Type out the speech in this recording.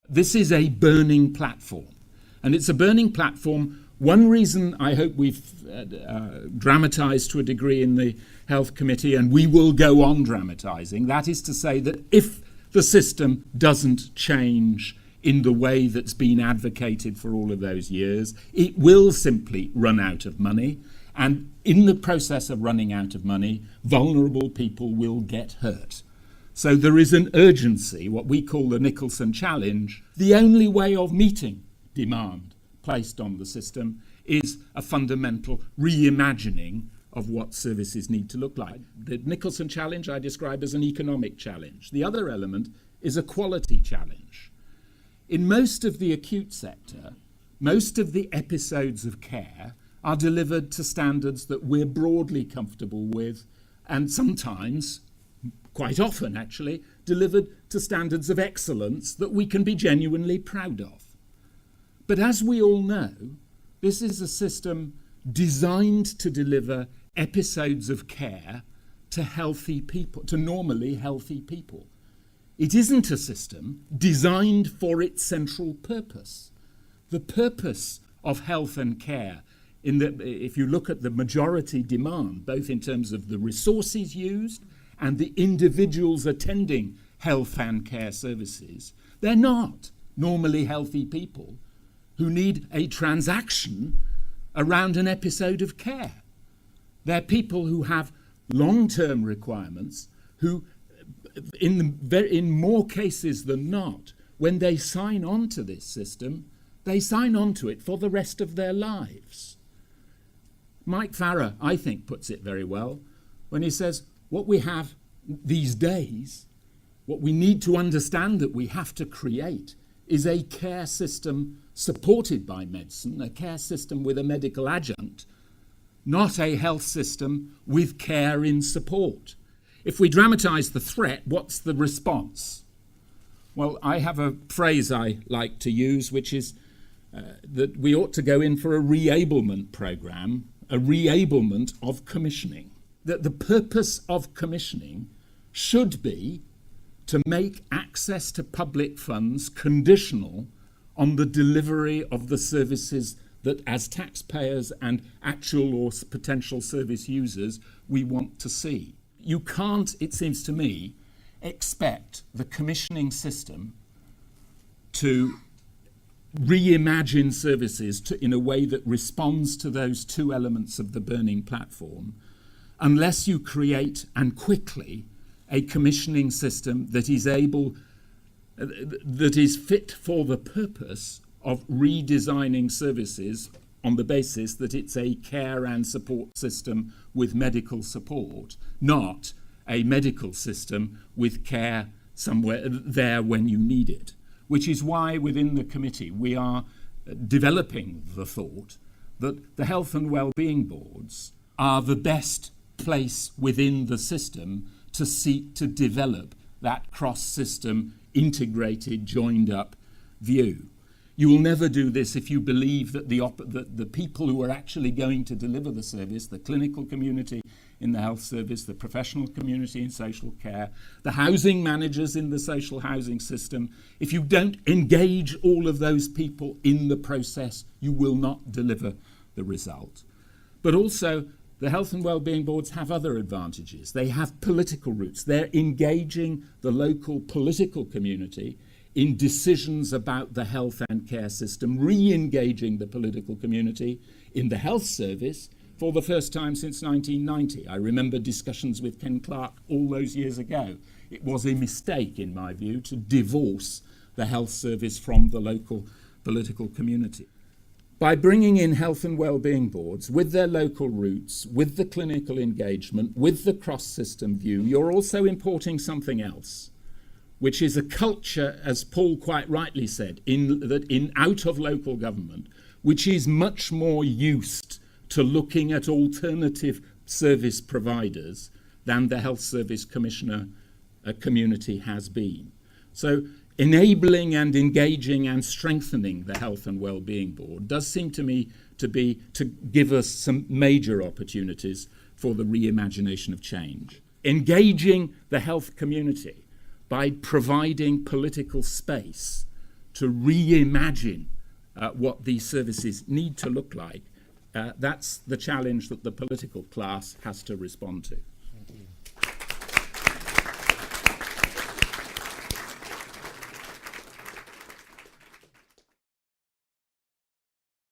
This is a burning platform, and it's a burning platform. One reason I hope we've dramatised to a degree in the Health Committee, and we will go on dramatising, that is to say that if the system doesn't change in the way that's been advocated for all of those years, it will simply run out of money. And in the process of running out of money, vulnerable people will get hurt. So there is an urgency, what we call the Nicholson Challenge. The only way of meeting demand placed on the system is a fundamental reimagining of what services need to look like. The Nicholson Challenge I describe as an economic challenge. The other element is a quality challenge. In most of the acute sector, most of the episodes of care are delivered to standards that we're broadly comfortable with, and sometimes, quite often actually, delivered to standards of excellence that we can be genuinely proud of. But as we all know, this is a system designed to deliver episodes of care to healthy people, to normally healthy people. It isn't a system designed for its central purpose. The purpose of health and care, if you look at the majority demand, both in terms of the resources used and the individuals attending health and care services, they're not normally healthy people who need a transaction around an episode of care. They're people who have long-term requirements, who, in more cases than not, when they sign on to this system, they sign on to it for the rest of their lives. Mike Farrer, I think, puts it very well when he says, what we have these days, what we need to understand that we have to create is a care system supported by medicine, a care system with a medical adjunct, not a health system with care in support. If we dramatise the threat, what's the response? Well, I have a phrase I like to use, which is that we ought to go in for a re-ablement programme, a re-ablement of commissioning. That the purpose of commissioning should be to make access to public funds conditional on the delivery of the services that as taxpayers and actual or potential service users we want to see. You can't, it seems to me, expect the commissioning system to reimagine services in a way that responds to those two elements of the burning platform unless you create, and quickly, a commissioning system that is fit for the purpose of redesigning services on the basis that it's a care and support system with medical support, not a medical system with care somewhere there when you need it. Which is why within the committee we are developing the thought that the health and well-being boards are the best place within the system to seek to develop that cross-system, integrated, joined-up view. You will never do this if you believe that the people who are actually going to deliver the service, the clinical community in the health service, the professional community in social care, the housing managers in the social housing system, if you don't engage all of those people in the process, you will not deliver the result. But also, the health and well-being boards have other advantages. They have political roots. They're engaging the local political community in decisions about the health and care system, re-engaging the political community in the health service for the first time since 1990. I remember discussions with Ken Clarke all those years ago. It was a mistake, in my view, to divorce the health service from the local political community. By bringing in health and well-being boards with their local roots, with the clinical engagement, with the cross-system view, you're also importing something else, which is a culture, as Paul quite rightly said, in out of local government, which is much more used to looking at alternative service providers than the Health Service Commissioner community has been. So enabling and engaging and strengthening the Health and Wellbeing Board does seem to me to give us some major opportunities for the reimagination of change. Engaging the health community by providing political space to reimagine what these services need to look like, that's the challenge that the political class has to respond to.